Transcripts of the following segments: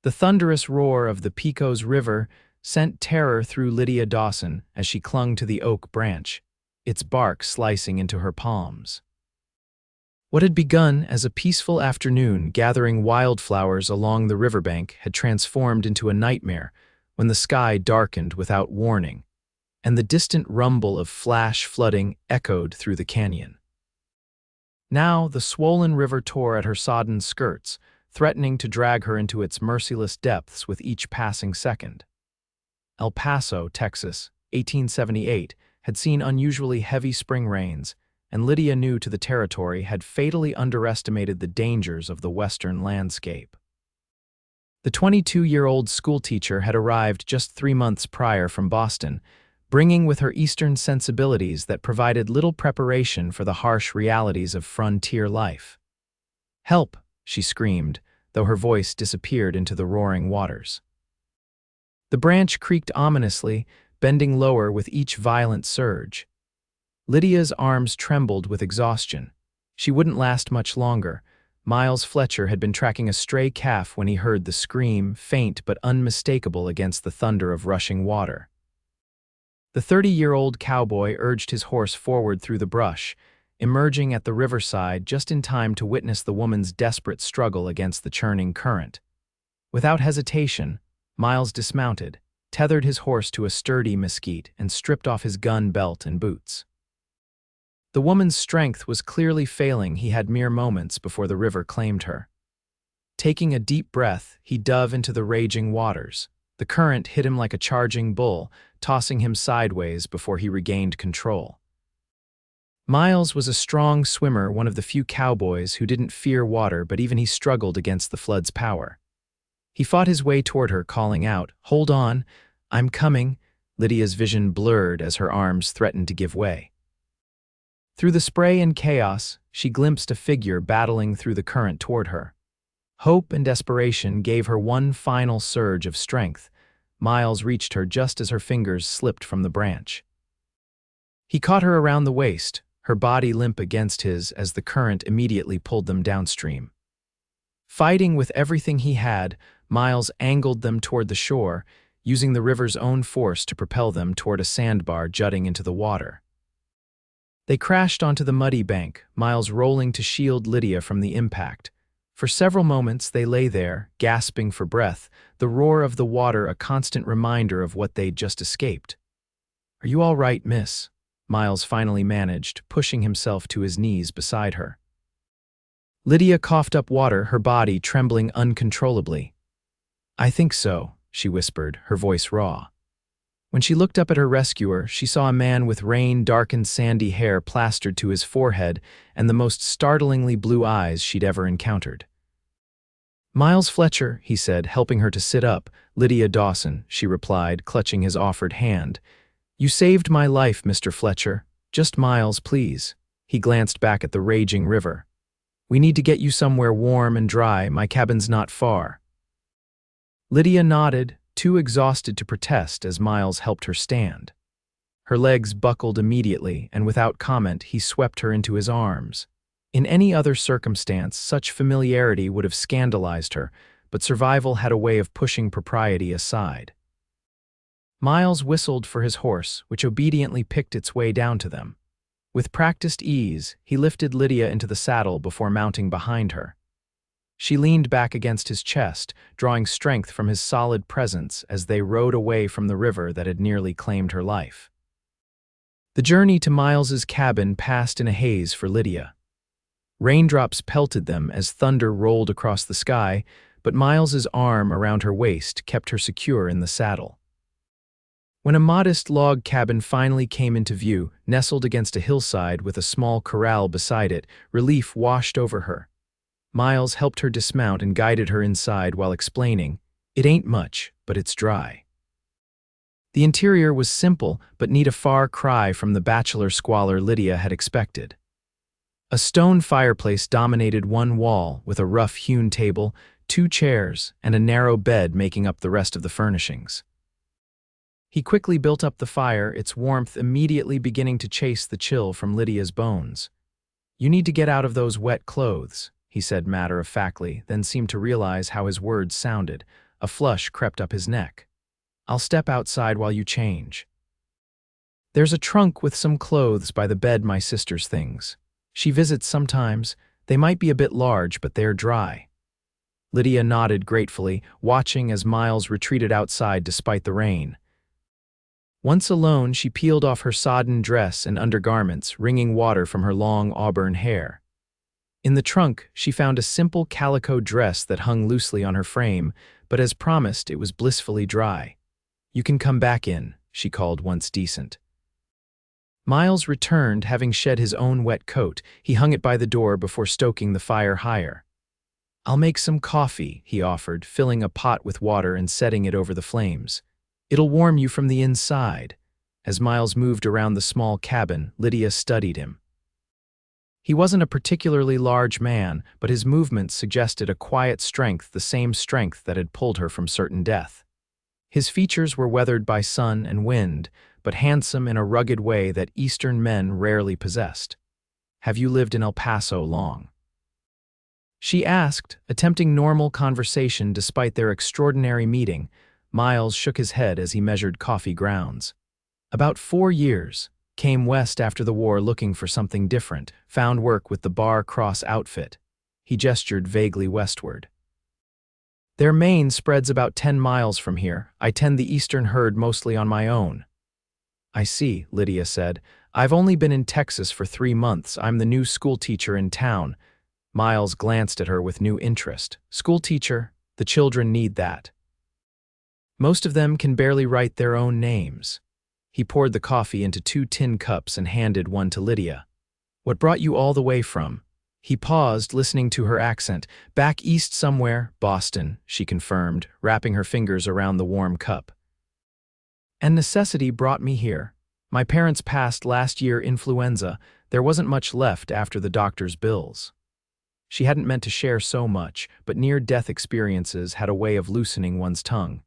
The thunderous roar of the Pecos River sent terror through Lydia Dawson as she clung to the oak branch, its bark slicing into her palms. What had begun as a peaceful afternoon gathering wildflowers along the riverbank had transformed into a nightmare when the sky darkened without warning, and the distant rumble of flash flooding echoed through the canyon. Now the swollen river tore at her sodden skirts, threatening to drag her into its merciless depths with each passing second. El Paso, Texas, 1878, had seen unusually heavy spring rains, and Lydia, new to the territory, had fatally underestimated the dangers of the western landscape. The 22-year-old schoolteacher had arrived just 3 months prior from Boston, bringing with her Eastern sensibilities that provided little preparation for the harsh realities of frontier life. "Help!" she screamed, though her voice disappeared into the roaring waters. The branch creaked ominously, bending lower with each violent surge. Lydia's arms trembled with exhaustion. She wouldn't last much longer. Miles Fletcher had been tracking a stray calf when he heard the scream, faint but unmistakable against the thunder of rushing water. The 30-year-old cowboy urged his horse forward through the brush, emerging at the riverside just in time to witness the woman's desperate struggle against the churning current. Without hesitation, Miles dismounted, tethered his horse to a sturdy mesquite, and stripped off his gun belt and boots. The woman's strength was clearly failing. He had mere moments before the river claimed her. Taking a deep breath, he dove into the raging waters. The current hit him like a charging bull, tossing him sideways before he regained control. Miles was a strong swimmer, one of the few cowboys who didn't fear water, but even he struggled against the flood's power. He fought his way toward her, calling out, "Hold on, I'm coming." Lydia's vision blurred as her arms threatened to give way. Through the spray and chaos, she glimpsed a figure battling through the current toward her. Hope and desperation gave her one final surge of strength. Miles reached her just as her fingers slipped from the branch. He caught her around the waist, her body limp against his as the current immediately pulled them downstream. Fighting with everything he had, Miles angled them toward the shore, using the river's own force to propel them toward a sandbar jutting into the water. They crashed onto the muddy bank, Miles rolling to shield Lydia from the impact. For several moments they lay there, gasping for breath, the roar of the water a constant reminder of what they'd just escaped. "Are you all right, miss?" Miles finally managed, pushing himself to his knees beside her. Lydia coughed up water, her body trembling uncontrollably. "I think so," she whispered, her voice raw. When she looked up at her rescuer, she saw a man with rain-darkened sandy hair plastered to his forehead and the most startlingly blue eyes she'd ever encountered. "Miles Fletcher," he said, helping her to sit up. "Lydia Dawson," she replied, clutching his offered hand. "You saved my life, Mr. Fletcher. Just Miles, please." He glanced back at the raging river. "We need to get you somewhere warm and dry. My cabin's not far." Lydia nodded, too exhausted to protest as Miles helped her stand. Her legs buckled immediately, and without comment he swept her into his arms. In any other circumstance, such familiarity would have scandalized her, but survival had a way of pushing propriety aside. Miles whistled for his horse, which obediently picked its way down to them. With practiced ease, he lifted Lydia into the saddle before mounting behind her. She leaned back against his chest, drawing strength from his solid presence as they rode away from the river that had nearly claimed her life. The journey to Miles's cabin passed in a haze for Lydia. Raindrops pelted them as thunder rolled across the sky, but Miles's arm around her waist kept her secure in the saddle. When a modest log cabin finally came into view, nestled against a hillside with a small corral beside it, relief washed over her. Miles helped her dismount and guided her inside while explaining, "It ain't much, but it's dry." The interior was simple, but neat, a far cry from the bachelor squalor Lydia had expected. A stone fireplace dominated one wall, with a rough-hewn table, 2 chairs, and a narrow bed making up the rest of the furnishings. He quickly built up the fire, its warmth immediately beginning to chase the chill from Lydia's bones. "You need to get out of those wet clothes," he said matter-of-factly, then seemed to realize how his words sounded. A flush crept up his neck. "I'll step outside while you change." "There's a trunk with some clothes by the bed, my sister's things. She visits sometimes. They might be a bit large, but they're dry." Lydia nodded gratefully, watching as Miles retreated outside despite the rain. Once alone, she peeled off her sodden dress and undergarments, wringing water from her long auburn hair. In the trunk, she found a simple calico dress that hung loosely on her frame, but as promised, it was blissfully dry. "You can come back in," she called once decent. Miles returned, having shed his own wet coat. He hung it by the door before stoking the fire higher. "I'll make some coffee," he offered, filling a pot with water and setting it over the flames. "It'll warm you from the inside." As Miles moved around the small cabin, Lydia studied him. He wasn't a particularly large man, but his movements suggested a quiet strength, the same strength that had pulled her from certain death. His features were weathered by sun and wind, but handsome in a rugged way that Eastern men rarely possessed. "Have you lived in El Paso long?" she asked, attempting normal conversation despite their extraordinary meeting. Miles shook his head as he measured coffee grounds. "About 4 years. Came west after the war looking for something different. Found work with the Bar Cross outfit." He gestured vaguely westward. "Their main spreads about 10 miles from here. I tend the eastern herd mostly on my own." "I see," Lydia said. "I've only been in Texas for 3 months. I'm the new school teacher in town." Miles glanced at her with new interest. "School teacher? The children need that. Most of them can barely write their own names." He poured the coffee into 2 tin cups and handed one to Lydia. "What brought you all the way from?" He paused, listening to her accent. "Back east somewhere, Boston," she confirmed, wrapping her fingers around the warm cup. "And necessity brought me here. My parents passed last year influenza. There wasn't much left after the doctor's bills." She hadn't meant to share so much, but near-death experiences had a way of loosening one's tongue.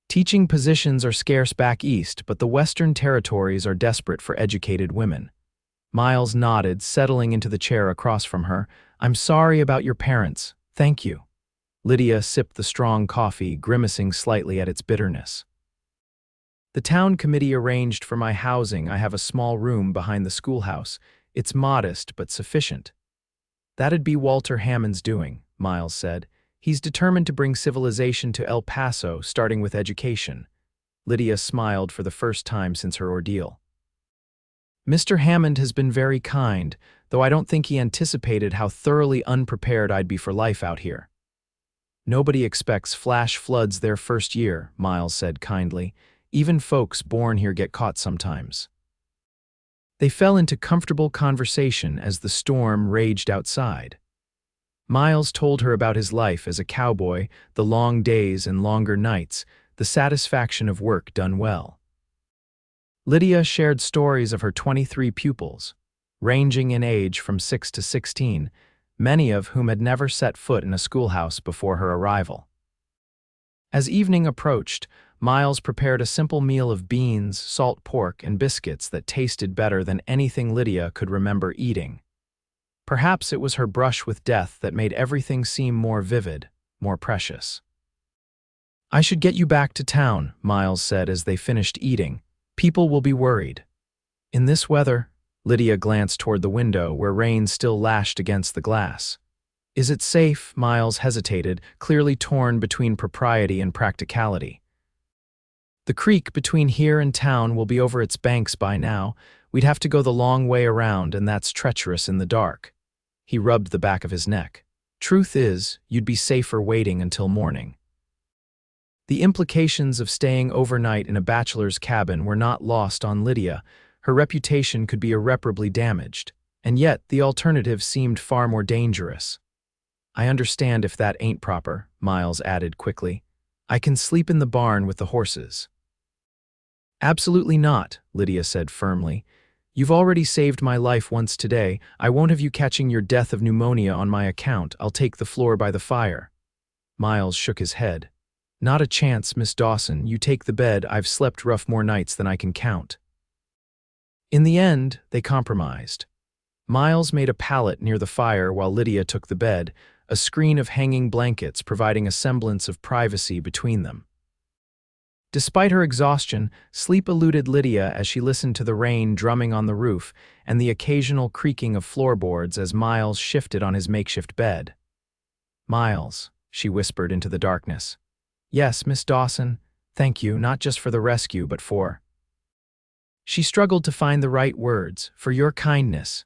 "Teaching positions are scarce back east, but the Western territories are desperate for educated women." Miles nodded, settling into the chair across from her. "I'm sorry about your parents. Thank you." Lydia sipped the strong coffee, grimacing slightly at its bitterness. "The town committee arranged for my housing. I have a small room behind the schoolhouse. It's modest, but sufficient." "That'd be Walter Hammond's doing," Miles said. "He's determined to bring civilization to El Paso, starting with education." Lydia smiled for the first time since her ordeal. "Mr. Hammond has been very kind, though I don't think he anticipated how thoroughly unprepared I'd be for life out here." "Nobody expects flash floods their first year," Miles said kindly. "Even folks born here get caught sometimes." They fell into comfortable conversation as the storm raged outside. Miles told her about his life as a cowboy, the long days and longer nights, the satisfaction of work done well. Lydia shared stories of her 23 pupils, ranging in age from 6 to 16, many of whom had never set foot in a schoolhouse before her arrival. As evening approached, Miles prepared a simple meal of beans, salt pork, and biscuits that tasted better than anything Lydia could remember eating. Perhaps it was her brush with death that made everything seem more vivid, more precious. "I should get you back to town," Miles said as they finished eating. "People will be worried." "In this weather?" Lydia glanced toward the window, where rain still lashed against the glass. "Is it safe?" Miles hesitated, clearly torn between propriety and practicality. "The creek between here and town will be over its banks by now. We'd have to go the long way around, and that's treacherous in the dark." He rubbed the back of his neck. "Truth is, you'd be safer waiting until morning." The implications of staying overnight in a bachelor's cabin were not lost on Lydia. Her reputation could be irreparably damaged, and yet the alternative seemed far more dangerous. "I understand if that ain't proper," Miles added quickly. "I can sleep in the barn with the horses." "Absolutely not," Lydia said firmly. "You've already saved my life once today. I won't have you catching your death of pneumonia on my account. I'll take the floor by the fire." Miles shook his head. "Not a chance, Miss Dawson. You take the bed. I've slept rough more nights than I can count." In the end, they compromised. Miles made a pallet near the fire while Lydia took the bed, a screen of hanging blankets providing a semblance of privacy between them. Despite her exhaustion, sleep eluded Lydia as she listened to the rain drumming on the roof and the occasional creaking of floorboards as Miles shifted on his makeshift bed. "Miles," she whispered into the darkness. "Yes, Miss Dawson. Thank you, not just for the rescue, but for—" She struggled to find the right words. "For your kindness."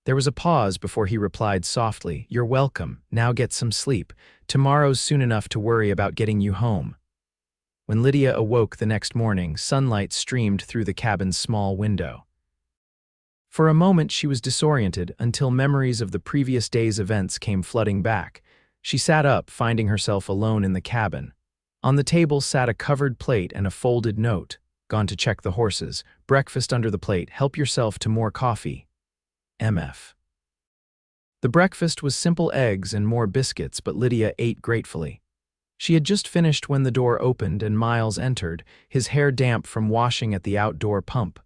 There was a pause before he replied softly, "You're welcome. Now get some sleep. Tomorrow's soon enough to worry about getting you home." When Lydia awoke the next morning, sunlight streamed through the cabin's small window. For a moment she was disoriented until memories of the previous day's events came flooding back. She sat up, finding herself alone in the cabin. On the table sat a covered plate and a folded note. "Gone to check the horses. Breakfast under the plate. Help yourself to more coffee. MF." The breakfast was simple eggs and more biscuits, but Lydia ate gratefully. She had just finished when the door opened and Miles entered, his hair damp from washing at the outdoor pump.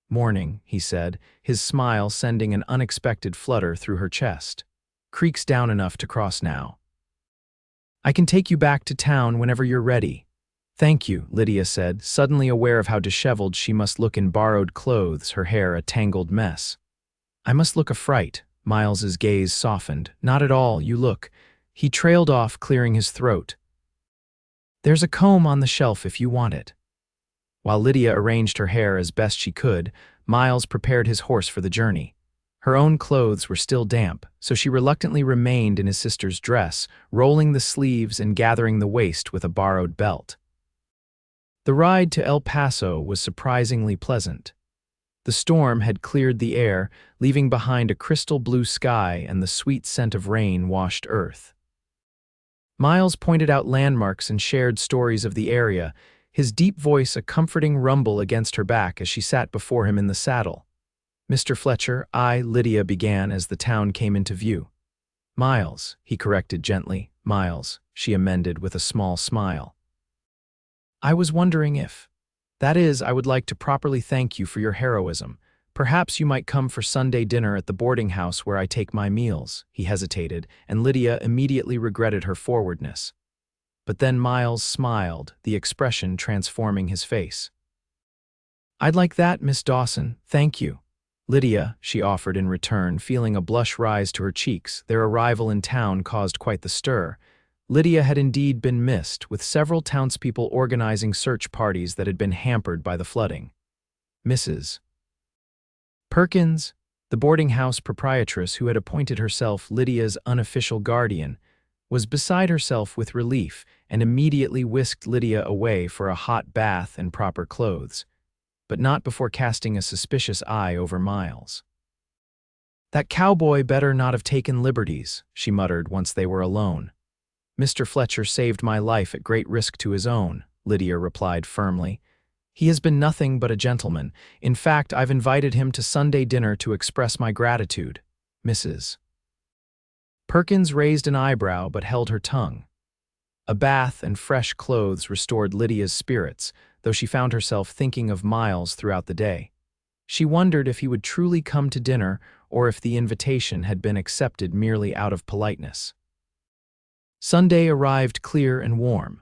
"Morning," he said, his smile sending an unexpected flutter through her chest. "Creek's down enough to cross now. I can take you back to town whenever you're ready." "Thank you," Lydia said, suddenly aware of how disheveled she must look in borrowed clothes, her hair a tangled mess. "I must look a fright." Miles's gaze softened. "Not at all, you look—" He trailed off, clearing his throat. "There's a comb on the shelf if you want it." While Lydia arranged her hair as best she could, Miles prepared his horse for the journey. Her own clothes were still damp, so she reluctantly remained in his sister's dress, rolling the sleeves and gathering the waist with a borrowed belt. The ride to El Paso was surprisingly pleasant. The storm had cleared the air, leaving behind a crystal blue sky and the sweet scent of rain-washed earth. Miles pointed out landmarks and shared stories of the area, his deep voice a comforting rumble against her back as she sat before him in the saddle. "Mr. Fletcher," Lydia began as the town came into view. "Miles," he corrected gently. "Miles," she amended with a small smile. "I was wondering if— That is, I would like to properly thank you for your heroism. Perhaps you might come for Sunday dinner at the boarding house where I take my meals." He hesitated, and Lydia immediately regretted her forwardness. But then Miles smiled, the expression transforming his face. "I'd like that, Miss Dawson, thank you." "Lydia," she offered in return, feeling a blush rise to her cheeks. Their arrival in town caused quite the stir. Lydia had indeed been missed, with several townspeople organizing search parties that had been hampered by the flooding. Mrs. Perkins, the boarding house proprietress who had appointed herself Lydia's unofficial guardian, was beside herself with relief and immediately whisked Lydia away for a hot bath and proper clothes, but not before casting a suspicious eye over Miles. "That cowboy better not have taken liberties," she muttered once they were alone. "Mr. Fletcher saved my life at great risk to his own," Lydia replied firmly. "He has been nothing but a gentleman. In fact, I've invited him to Sunday dinner to express my gratitude." Mrs. Perkins raised an eyebrow but held her tongue. A bath and fresh clothes restored Lydia's spirits, though she found herself thinking of Miles throughout the day. She wondered if he would truly come to dinner or if the invitation had been accepted merely out of politeness. Sunday arrived clear and warm.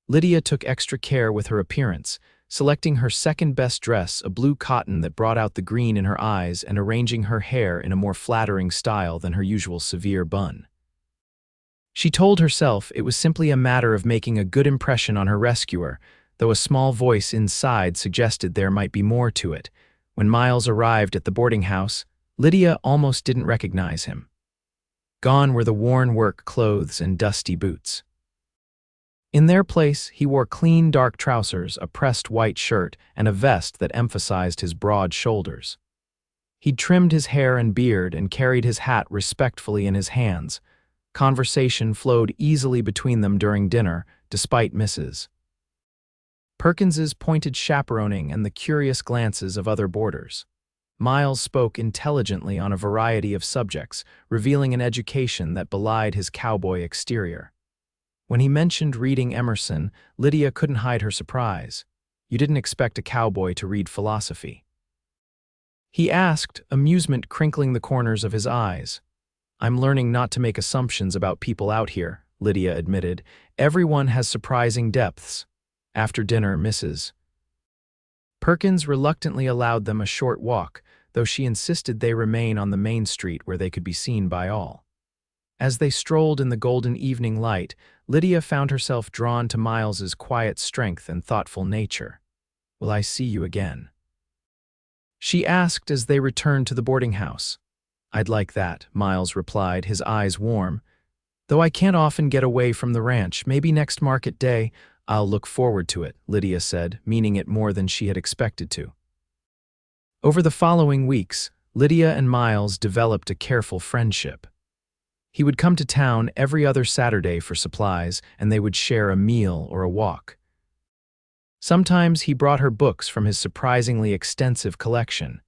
Lydia took extra care with her appearance, selecting her second-best dress, a blue cotton that brought out the green in her eyes, and arranging her hair in a more flattering style than her usual severe bun. She told herself it was simply a matter of making a good impression on her rescuer, though a small voice inside suggested there might be more to it. When Miles arrived at the boarding house, Lydia almost didn't recognize him. Gone were the worn work clothes and dusty boots. In their place, he wore clean dark trousers, a pressed white shirt, and a vest that emphasized his broad shoulders. He'd trimmed his hair and beard and carried his hat respectfully in his hands. Conversation flowed easily between them during dinner, despite Mrs. Perkins's pointed chaperoning and the curious glances of other boarders. Miles spoke intelligently on a variety of subjects, revealing an education that belied his cowboy exterior. When he mentioned reading Emerson, Lydia couldn't hide her surprise. You didn't expect a cowboy to read philosophy. He asked, amusement crinkling the corners of his eyes. I'm learning not to make assumptions about people out here, Lydia admitted. Everyone has surprising depths. After dinner, Mrs. Perkins reluctantly allowed them a short walk, though she insisted they remain on the main street where they could be seen by all. As they strolled in the golden evening light, Lydia found herself drawn to Miles's quiet strength and thoughtful nature. "Will I see you again?" she asked as they returned to the boarding house. "I'd like that," Miles replied, his eyes warm. "Though I can't often get away from the ranch, maybe next market day." "I'll look forward to it," Lydia said, meaning it more than she had expected to. Over the following weeks, Lydia and Miles developed a careful friendship. He would come to town every other Saturday for supplies, and they would share a meal or a walk. Sometimes he brought her books from his surprisingly extensive collection,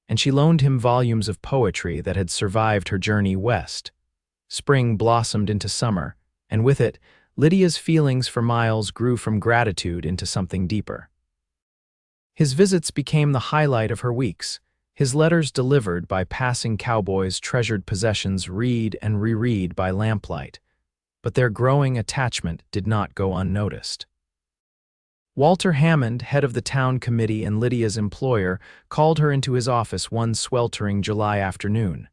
and she loaned him volumes of poetry that had survived her journey west. Spring blossomed into summer, and with it, Lydia's feelings for Miles grew from gratitude into something deeper. His visits became the highlight of her weeks, his letters delivered by passing cowboys, treasured possessions read and reread by lamplight. But their growing attachment did not go unnoticed. Walter Hammond, head of the town committee and Lydia's employer, called her into his office one sweltering July afternoon.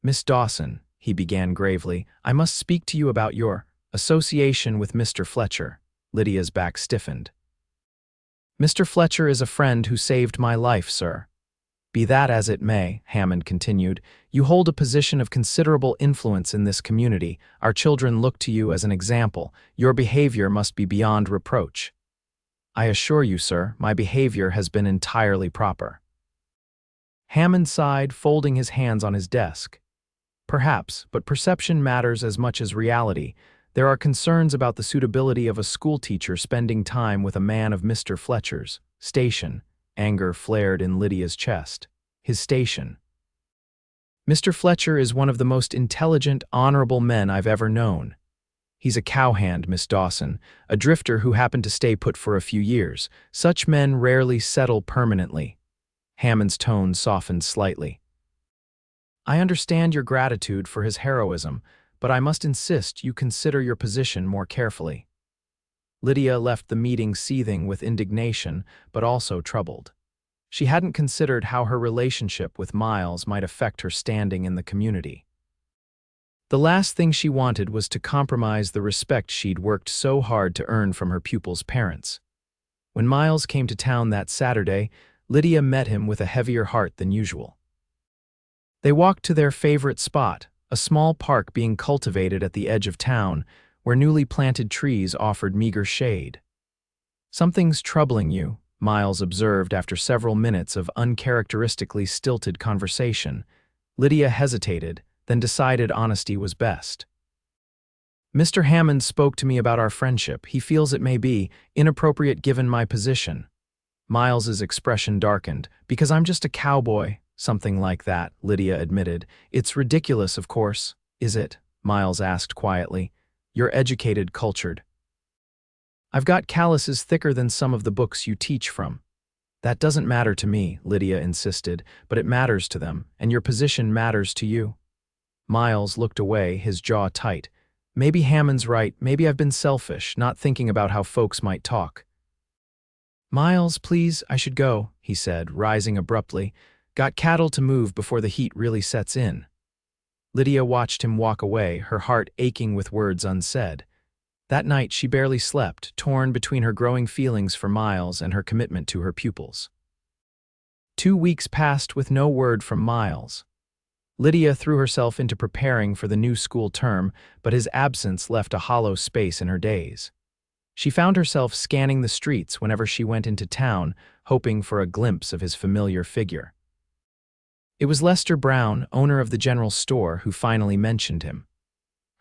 "Miss Dawson," he began gravely, "I must speak to you about your association with Mr. Fletcher." Lydia's back stiffened. "Mr. Fletcher is a friend who saved my life, sir." "Be that as it may," Hammond continued, "you hold a position of considerable influence in this community. Our children look to you as an example. Your behavior must be beyond reproach." "I assure you, sir, my behavior has been entirely proper." Hammond sighed, folding his hands on his desk. "Perhaps, but perception matters as much as reality. There are concerns about the suitability of a schoolteacher spending time with a man of Mr. Fletcher's station." Anger flared in Lydia's chest. "His station." "Mr. Fletcher is one of the most intelligent, honorable men I've ever known. He's a cowhand, Miss Dawson, a drifter who happened to stay put for a few years. Such men rarely settle permanently." Hammond's tone softened slightly. "I understand your gratitude for his heroism, but I must insist you consider your position more carefully." Lydia left the meeting seething with indignation, but also troubled. She hadn't considered how her relationship with Miles might affect her standing in the community. The last thing she wanted was to compromise the respect she'd worked so hard to earn from her pupils' parents. When Miles came to town that Saturday, Lydia met him with a heavier heart than usual. They walked to their favorite spot, a small park being cultivated at the edge of town, where newly planted trees offered meager shade. "Something's troubling you," Miles observed after several minutes of uncharacteristically stilted conversation. Lydia hesitated, then decided honesty was best. "Mr. Hammond spoke to me about our friendship. He feels it may be inappropriate given my position." Miles's expression darkened. "Because I'm just a cowboy." "Something like that," Lydia admitted. "It's ridiculous, of course." "Is it?" Miles asked quietly. "You're educated, cultured." "I've got calluses thicker than some of the books you teach from." "That doesn't matter to me," Lydia insisted, "but it matters to them, and your position matters to you." Miles looked away, his jaw tight. "Maybe Hammond's right, maybe I've been selfish, not thinking about how folks might talk." "Miles, please, I should go," he said, rising abruptly. "Got cattle to move before the heat really sets in." Lydia watched him walk away, her heart aching with words unsaid. That night she barely slept, torn between her growing feelings for Miles and her commitment to her pupils. 2 weeks passed with no word from Miles. Lydia threw herself into preparing for the new school term, but his absence left a hollow space in her days. She found herself scanning the streets whenever she went into town, hoping for a glimpse of his familiar figure. It was Lester Brown, owner of the general store, who finally mentioned him.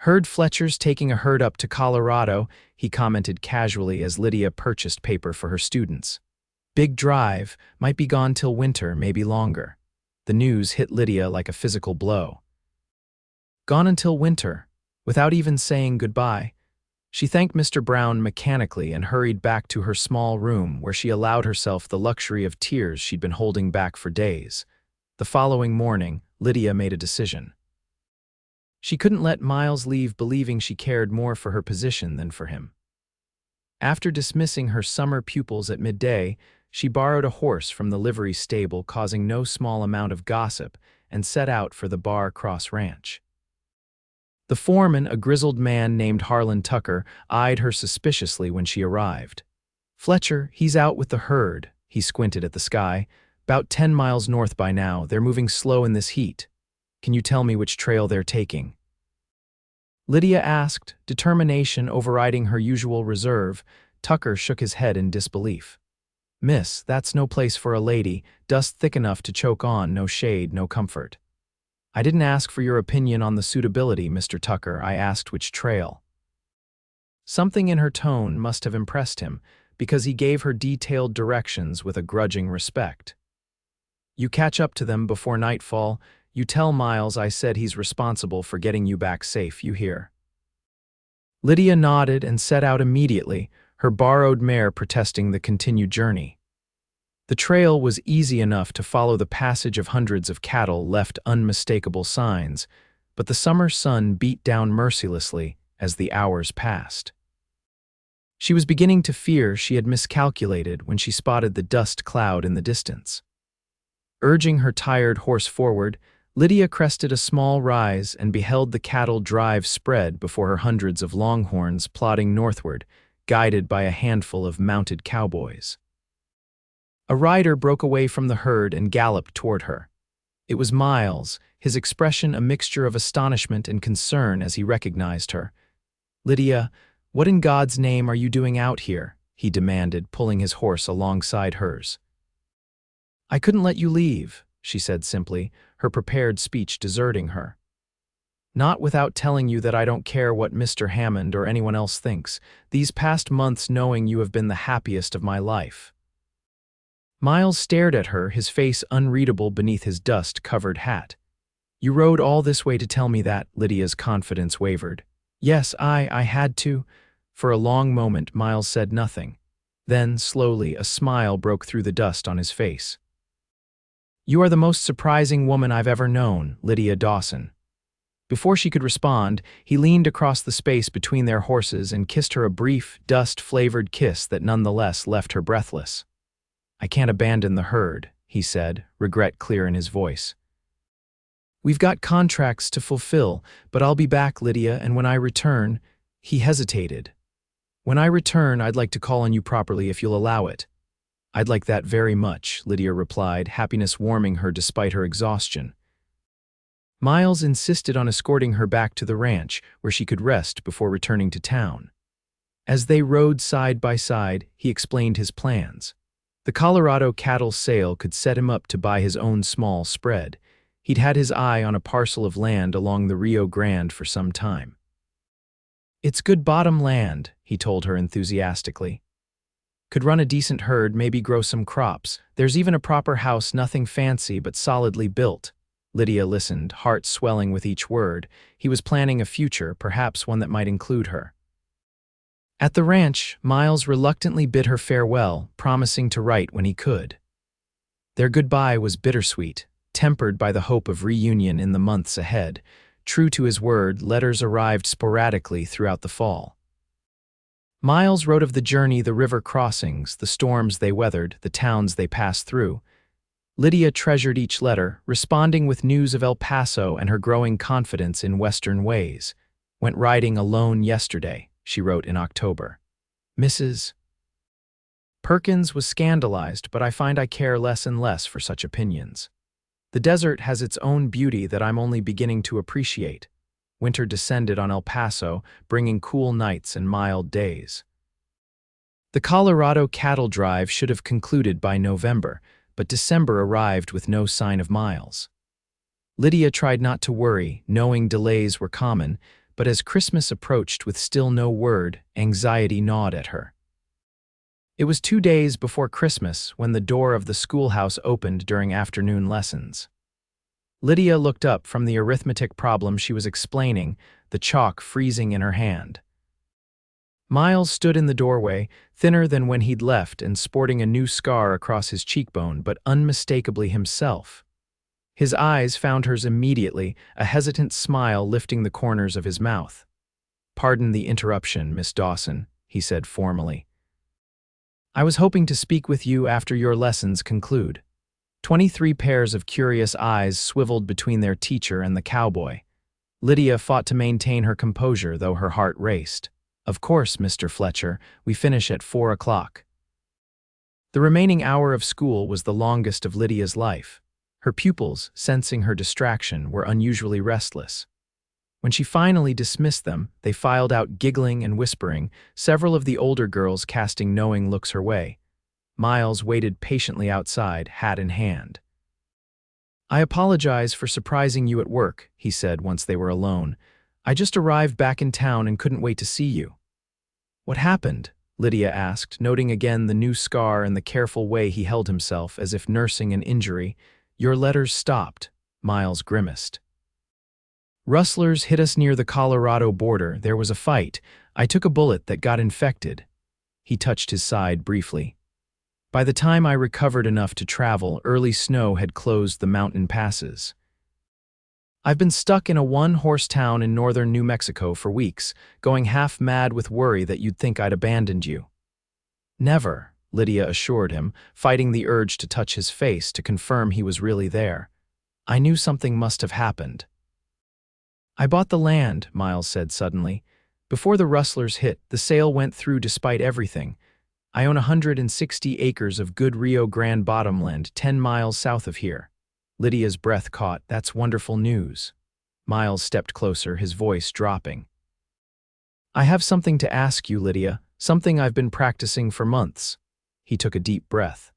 "Heard Fletcher's taking a herd up to Colorado," he commented casually as Lydia purchased paper for her students. "Big drive, might be gone till winter, maybe longer." The news hit Lydia like a physical blow. Gone until winter, without even saying goodbye. She thanked Mr. Brown mechanically and hurried back to her small room where she allowed herself the luxury of tears she'd been holding back for days. The following morning, Lydia made a decision. She couldn't let Miles leave believing she cared more for her position than for him. After dismissing her summer pupils at midday, she borrowed a horse from the livery stable, causing no small amount of gossip, and set out for the Bar Cross Ranch. The foreman, a grizzled man named Harlan Tucker, eyed her suspiciously when she arrived. "Fletcher, he's out with the herd." He squinted at the sky. "About 10 miles north by now. They're moving slow in this heat. Can you tell me which trail they're taking?" Lydia asked, determination overriding her usual reserve. Tucker shook his head in disbelief. "Miss, that's no place for a lady. Dust thick enough to choke on, no shade, no comfort." "I didn't ask for your opinion on the suitability, Mr. Tucker. I asked which trail." Something in her tone must have impressed him, because he gave her detailed directions with a grudging respect. "You catch up to them before nightfall. You tell Miles I said he's responsible for getting you back safe, you hear?" Lydia nodded and set out immediately, her borrowed mare protesting the continued journey. The trail was easy enough to follow the passage of hundreds of cattle left unmistakable signs, but the summer sun beat down mercilessly as the hours passed. She was beginning to fear she had miscalculated when she spotted the dust cloud in the distance. Urging her tired horse forward, Lydia crested a small rise and beheld the cattle drive spread before her hundreds of longhorns plodding northward, guided by a handful of mounted cowboys. A rider broke away from the herd and galloped toward her. It was Miles, his expression a mixture of astonishment and concern as he recognized her. "Lydia, what in God's name are you doing out here?" he demanded, pulling his horse alongside hers. "I couldn't let you leave," she said simply, her prepared speech deserting her. "Not without telling you that I don't care what Mr. Hammond or anyone else thinks. These past months knowing you have been the happiest of my life." Miles stared at her, his face unreadable beneath his dust-covered hat. "You rode all this way to tell me that?" Lydia's confidence wavered. "Yes, I had to." For a long moment, Miles said nothing. Then, slowly, a smile broke through the dust on his face. "You are the most surprising woman I've ever known, Lydia Dawson." Before she could respond, he leaned across the space between their horses and kissed her a brief, dust-flavored kiss that nonetheless left her breathless. "I can't abandon the herd," he said, regret clear in his voice. "We've got contracts to fulfill, but I'll be back, Lydia, and when I return—" He hesitated. "When I return, I'd like to call on you properly if you'll allow it." "I'd like that very much," Lydia replied, happiness warming her despite her exhaustion. Miles insisted on escorting her back to the ranch, where she could rest before returning to town. As they rode side by side, he explained his plans. The Colorado cattle sale could set him up to buy his own small spread. He'd had his eye on a parcel of land along the Rio Grande for some time. "It's good bottom land," he told her enthusiastically. "Could run a decent herd, maybe grow some crops. There's even a proper house, nothing fancy but solidly built." Lydia listened, heart swelling with each word. He was planning a future, perhaps one that might include her. At the ranch, Miles reluctantly bid her farewell, promising to write when he could. Their goodbye was bittersweet, tempered by the hope of reunion in the months ahead. True to his word, letters arrived sporadically throughout the fall. Miles wrote of the journey, the river crossings, the storms they weathered, the towns they passed through. Lydia treasured each letter, responding with news of El Paso and her growing confidence in Western ways. "Went riding alone yesterday," she wrote in October. "Mrs. Perkins was scandalized, but I find I care less and less for such opinions. The desert has its own beauty that I'm only beginning to appreciate." Winter descended on El Paso, bringing cool nights and mild days. The Colorado cattle drive should have concluded by November, but December arrived with no sign of Miles. Lydia tried not to worry, knowing delays were common, but as Christmas approached with still no word, anxiety gnawed at her. It was 2 days before Christmas when the door of the schoolhouse opened during afternoon lessons. Lydia looked up from the arithmetic problem she was explaining, the chalk freezing in her hand. Miles stood in the doorway, thinner than when he'd left and sporting a new scar across his cheekbone, but unmistakably himself. His eyes found hers immediately, a hesitant smile lifting the corners of his mouth. "Pardon the interruption, Miss Dawson," he said formally. "I was hoping to speak with you after your lessons conclude." 23 pairs of curious eyes swiveled between their teacher and the cowboy. Lydia fought to maintain her composure, though her heart raced. "Of course, Mr. Fletcher, we finish at 4 o'clock." The remaining hour of school was the longest of Lydia's life. Her pupils, sensing her distraction, were unusually restless. When she finally dismissed them, they filed out giggling and whispering, several of the older girls casting knowing looks her way. Miles waited patiently outside, hat in hand. "I apologize for surprising you at work," he said once they were alone. "I just arrived back in town and couldn't wait to see you." "What happened?" Lydia asked, noting again the new scar and the careful way he held himself as if nursing an injury. "Your letters stopped," Miles grimaced. "Rustlers hit us near the Colorado border. There was a fight. I took a bullet that got infected." He touched his side briefly. "By the time I recovered enough to travel, early snow had closed the mountain passes. I've been stuck in a one-horse town in northern New Mexico for weeks, going half mad with worry that you'd think I'd abandoned you." "Never," Lydia assured him, fighting the urge to touch his face to confirm he was really there. "I knew something must have happened." "I bought the land," Miles said suddenly. "Before the rustlers hit, the sale went through despite everything. I own 160 acres of good Rio Grande bottomland 10 miles south of here." Lydia's breath caught. "That's wonderful news." Miles stepped closer, his voice dropping. "I have something to ask you, Lydia, something I've been practicing for months." He took a deep breath.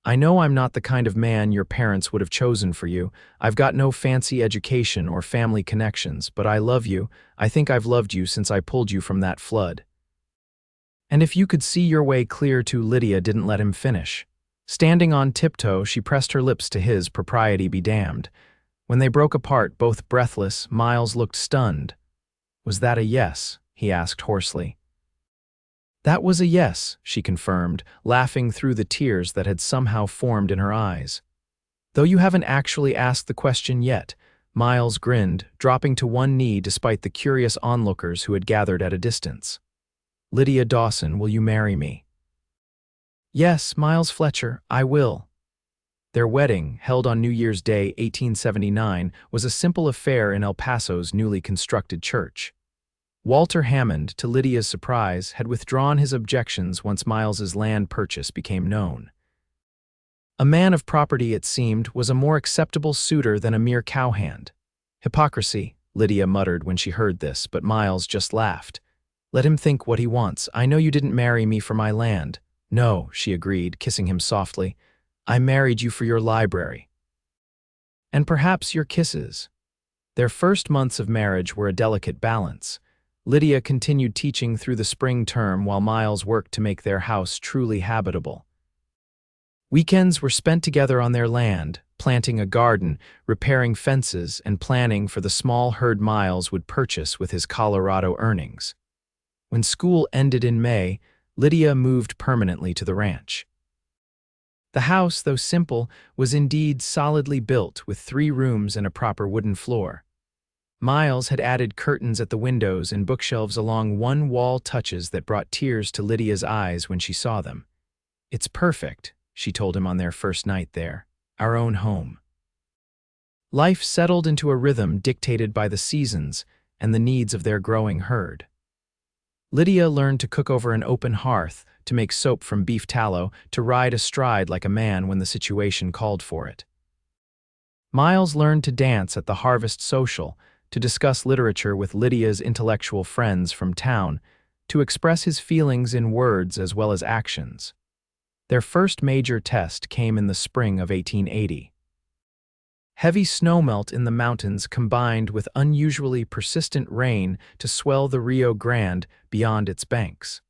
"I know I'm not the kind of man your parents would have chosen for you. I've got no fancy education or family connections, but I love you. I think I've loved you since I pulled you from that flood. And if you could see your way clear to—" Lydia didn't let him finish. Standing on tiptoe, she pressed her lips to his, propriety be damned. When they broke apart, both breathless, Miles looked stunned. "Was that a yes?" he asked hoarsely. "That was a yes," she confirmed, laughing through the tears that had somehow formed in her eyes. "Though you haven't actually asked the question yet," Miles grinned, dropping to one knee despite the curious onlookers who had gathered at a distance. "Lydia Dawson, will you marry me?" "Yes, Miles Fletcher, I will." Their wedding, held on New Year's Day, 1879, was a simple affair in El Paso's newly constructed church. Walter Hammond, to Lydia's surprise, had withdrawn his objections once Miles's land purchase became known. A man of property, it seemed, was a more acceptable suitor than a mere cowhand. "Hypocrisy," Lydia muttered when she heard this, but Miles just laughed. "Let him think what he wants. I know you didn't marry me for my land." "No," she agreed, kissing him softly. "I married you for your library. And perhaps your kisses." Their first months of marriage were a delicate balance. Lydia continued teaching through the spring term while Miles worked to make their house truly habitable. Weekends were spent together on their land, planting a garden, repairing fences, and planning for the small herd Miles would purchase with his Colorado earnings. When school ended in May, Lydia moved permanently to the ranch. The house, though simple, was indeed solidly built with 3 rooms and a proper wooden floor. Miles had added curtains at the windows and bookshelves along one wall, touches that brought tears to Lydia's eyes when she saw them. "It's perfect," she told him on their first night there. "Our own home." Life settled into a rhythm dictated by the seasons and the needs of their growing herd. Lydia learned to cook over an open hearth, to make soap from beef tallow, to ride astride like a man when the situation called for it. Miles learned to dance at the harvest social, to discuss literature with Lydia's intellectual friends from town, to express his feelings in words as well as actions. Their first major test came in the spring of 1880. Heavy snowmelt in the mountains combined with unusually persistent rain to swell the Rio Grande beyond its banks.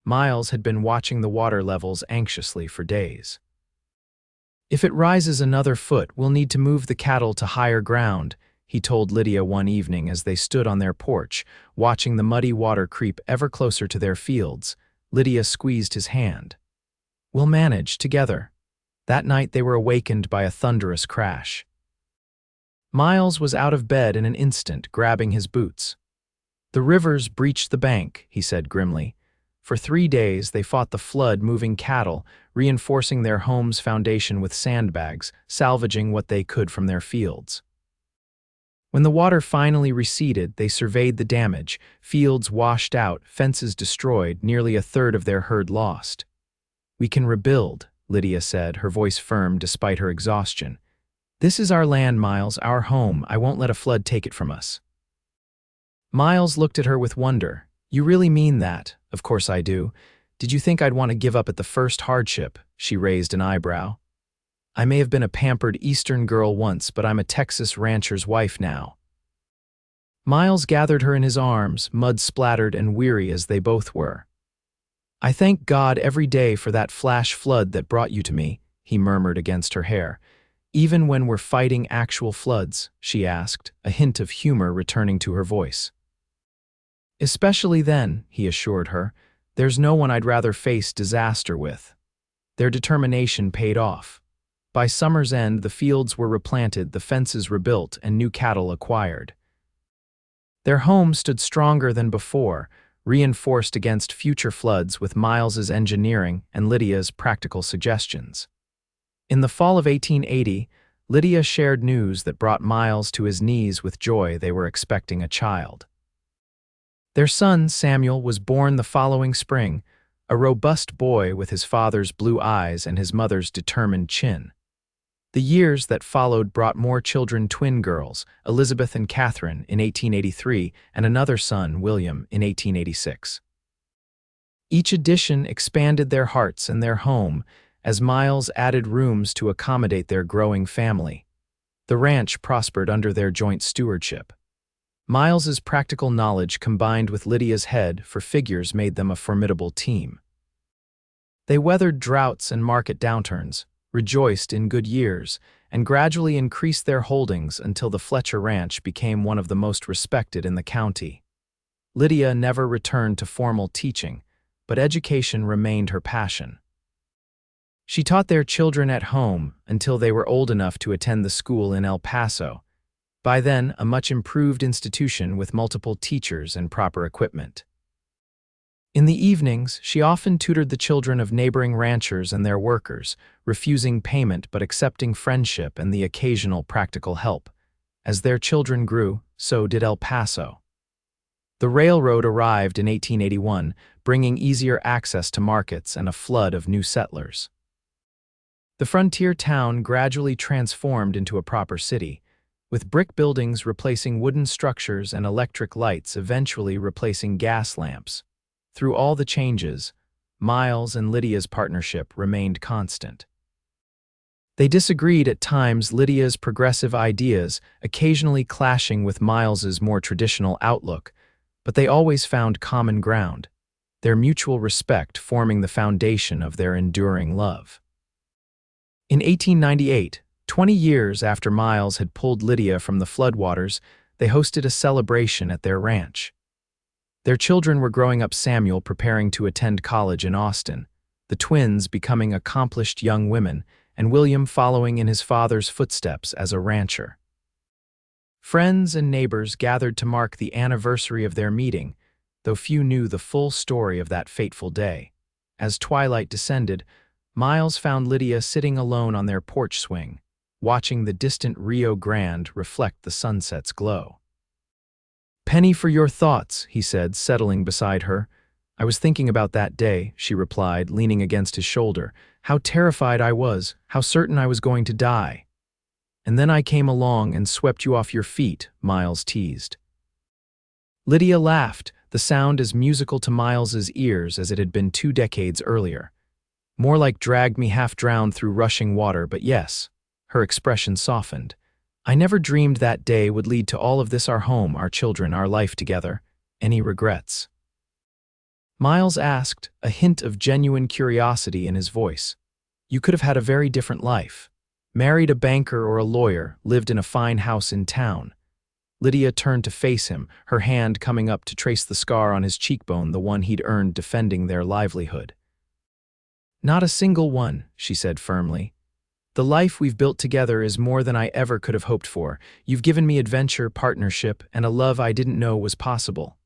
Miles had been watching the water levels anxiously for days. "If it rises another foot, we'll need to move the cattle to higher ground," he told Lydia one evening as they stood on their porch, watching the muddy water creep ever closer to their fields. Lydia squeezed his hand. "We'll manage, together." That night they were awakened by a thunderous crash. Miles was out of bed in an instant, grabbing his boots. "The rivers breached the bank," he said grimly. "For 3 days they fought the flood, moving cattle, reinforcing their home's foundation with sandbags, salvaging what they could from their fields. When the water finally receded, they surveyed the damage: fields washed out, fences destroyed, nearly a third of their herd lost." "We can rebuild," Lydia said, her voice firm despite her exhaustion. "This is our land, Miles, our home. I won't let a flood take it from us." Miles looked at her with wonder. "You really mean that?" "Of course I do. Did you think I'd want to give up at the first hardship?" She raised an eyebrow. "I may have been a pampered Eastern girl once, but I'm a Texas rancher's wife now." Miles gathered her in his arms, mud-splattered and weary as they both were. "I thank God every day for that flash flood that brought you to me," he murmured against her hair. "Even when we're fighting actual floods?" she asked, a hint of humor returning to her voice. "Especially then," he assured her. "There's no one I'd rather face disaster with." Their determination paid off. By summer's end, the fields were replanted, the fences rebuilt, and new cattle acquired. Their home stood stronger than before, reinforced against future floods with Miles's engineering and Lydia's practical suggestions. In the fall of 1880, Lydia shared news that brought Miles to his knees with joy. They were expecting a child. Their son, Samuel, was born the following spring, a robust boy with his father's blue eyes and his mother's determined chin. The years that followed brought more children: twin girls, Elizabeth and Catherine, in 1883, and another son, William, in 1886. Each addition expanded their hearts and their home, as Miles added rooms to accommodate their growing family. The ranch prospered under their joint stewardship. Miles's practical knowledge combined with Lydia's head for figures made them a formidable team. They weathered droughts and market downturns, rejoiced in good years, and gradually increased their holdings until the Fletcher Ranch became one of the most respected in the county. Lydia never returned to formal teaching, but education remained her passion. She taught their children at home until they were old enough to attend the school in El Paso, by then a much improved institution with multiple teachers and proper equipment. In the evenings, she often tutored the children of neighboring ranchers and their workers, refusing payment but accepting friendship and the occasional practical help. As their children grew, so did El Paso. The railroad arrived in 1881, bringing easier access to markets and a flood of new settlers. The frontier town gradually transformed into a proper city, with brick buildings replacing wooden structures and electric lights eventually replacing gas lamps. Through all the changes, Miles and Lydia's partnership remained constant. They disagreed at times, Lydia's progressive ideas occasionally clashing with Miles's more traditional outlook, but they always found common ground, their mutual respect forming the foundation of their enduring love. In 1898, 20 years after Miles had pulled Lydia from the floodwaters, they hosted a celebration at their ranch. Their children were growing up: Samuel preparing to attend college in Austin, the twins becoming accomplished young women, and William following in his father's footsteps as a rancher. Friends and neighbors gathered to mark the anniversary of their meeting, though few knew the full story of that fateful day. As twilight descended, Miles found Lydia sitting alone on their porch swing, watching the distant Rio Grande reflect the sunset's glow. "Penny for your thoughts," he said, settling beside her. "I was thinking about that day," she replied, leaning against his shoulder. "How terrified I was, how certain I was going to die. And then I came along and swept you off your feet," Miles teased. Lydia laughed, the sound as musical to Miles's ears as it had been 2 decades earlier. "More like dragged me half drowned through rushing water, but yes." Her expression softened. "I never dreamed that day would lead to all of this: our home, our children, our life together. Any regrets?" Miles asked, a hint of genuine curiosity in his voice. "You could have had a very different life. Married a banker or a lawyer, lived in a fine house in town." Lydia turned to face him, her hand coming up to trace the scar on his cheekbone, the one he'd earned defending their livelihood. "Not a single one," she said firmly. The life we've built together is more than I ever could have hoped for. You've given me adventure, partnership, and a love I didn't know was possible."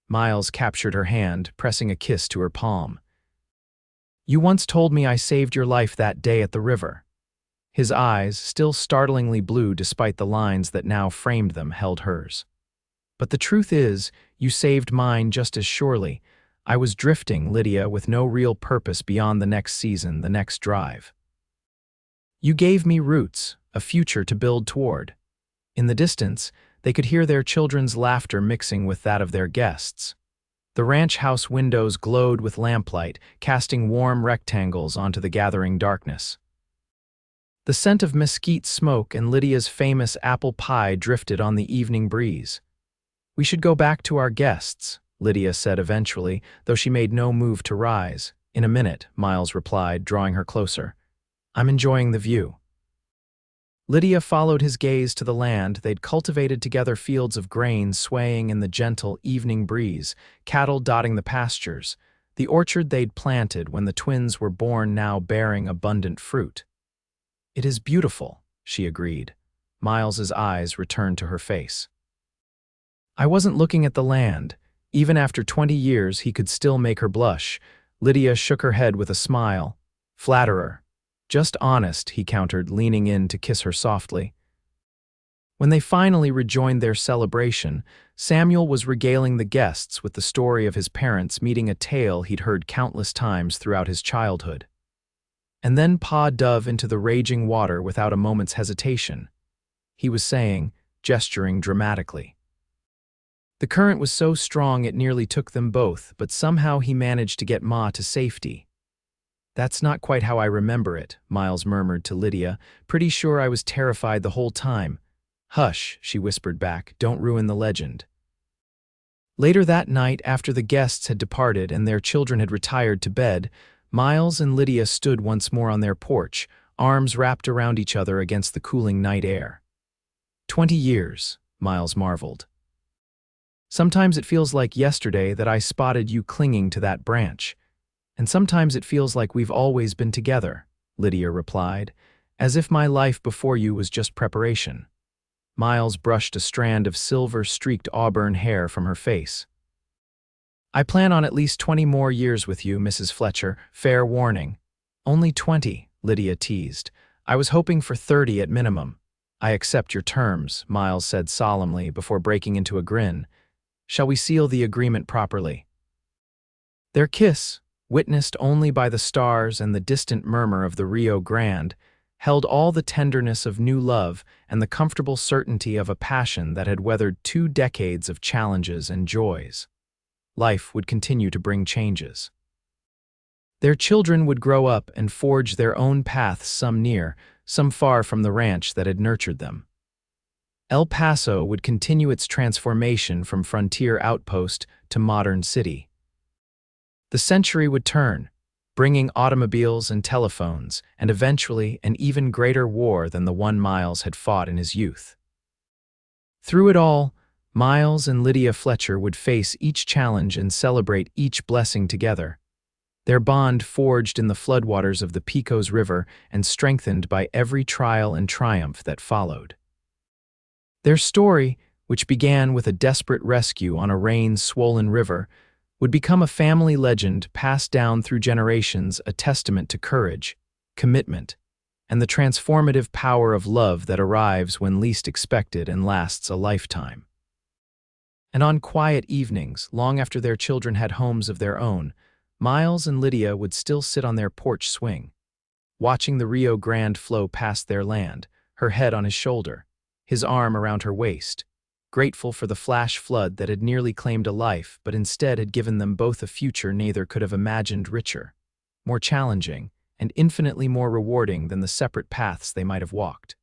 Miles captured her hand, pressing a kiss to her palm. "You once told me I saved your life that day at the river." His eyes, still startlingly blue despite the lines that now framed them, held hers. "But the truth is, you saved mine just as surely. I was drifting, Lydia, with no real purpose beyond the next season, the next drive. You gave me roots, a future to build toward." In the distance, they could hear their children's laughter mixing with that of their guests. The ranch house windows glowed with lamplight, casting warm rectangles onto the gathering darkness. The scent of mesquite smoke and Lydia's famous apple pie drifted on the evening breeze. "We should go back to our guests," Lydia said eventually, though she made no move to rise. "In a minute," Miles replied, drawing her closer. "I'm enjoying the view." Lydia followed his gaze to the land. They'd cultivated together, fields of grain swaying in the gentle evening breeze, cattle dotting the pastures, the orchard they'd planted when the twins were born now bearing abundant fruit. "It is beautiful," she agreed. Miles's eyes returned to her face. "I wasn't looking at the land." Even after 20 years, he could still make her blush. Lydia shook her head with a smile. "Flatterer." "Just honest," he countered, leaning in to kiss her softly. When they finally rejoined their celebration, Samuel was regaling the guests with the story of his parents meeting, a tale he'd heard countless times throughout his childhood. "And then Pa dove into the raging water without a moment's hesitation," he was saying, gesturing dramatically. "The current was so strong it nearly took them both, but somehow he managed to get Ma to safety." "That's not quite how I remember it," Miles murmured to Lydia. "Pretty sure I was terrified the whole time." "Hush," she whispered back, "don't ruin the legend." Later that night, after the guests had departed and their children had retired to bed, Miles and Lydia stood once more on their porch, arms wrapped around each other against the cooling night air. 20 years, Miles marveled. "Sometimes it feels like yesterday that I spotted you clinging to that branch. And sometimes it feels like we've always been together," Lydia replied, "as if my life before you was just preparation." Miles brushed a strand of silver-streaked auburn hair from her face. "I plan on at least 20 more years with you, Mrs. Fletcher, fair warning." "Only 20, Lydia teased. "I was hoping for 30 at minimum." "I accept your terms," Miles said solemnly before breaking into a grin. "Shall we seal the agreement properly?" Their kiss, witnessed only by the stars and the distant murmur of the Rio Grande, held all the tenderness of new love and the comfortable certainty of a passion that had weathered 2 decades of challenges and joys. Life would continue to bring changes. Their children would grow up and forge their own paths, some near, some far from the ranch that had nurtured them. El Paso would continue its transformation from frontier outpost to modern city. The century would turn, bringing automobiles and telephones, and eventually an even greater war than the one Miles had fought in his youth. Through it all, Miles and Lydia Fletcher would face each challenge and celebrate each blessing together, their bond forged in the floodwaters of the Pecos River and strengthened by every trial and triumph that followed. Their story, which began with a desperate rescue on a rain-swollen river, would become a family legend passed down through generations, a testament to courage, commitment, and the transformative power of love that arrives when least expected and lasts a lifetime. And on quiet evenings, long after their children had homes of their own, Miles and Lydia would still sit on their porch swing, watching the Rio Grande flow past their land, her head on his shoulder, his arm around her waist, grateful for the flash flood that had nearly claimed a life but instead had given them both a future neither could have imagined, richer, more challenging, and infinitely more rewarding than the separate paths they might have walked.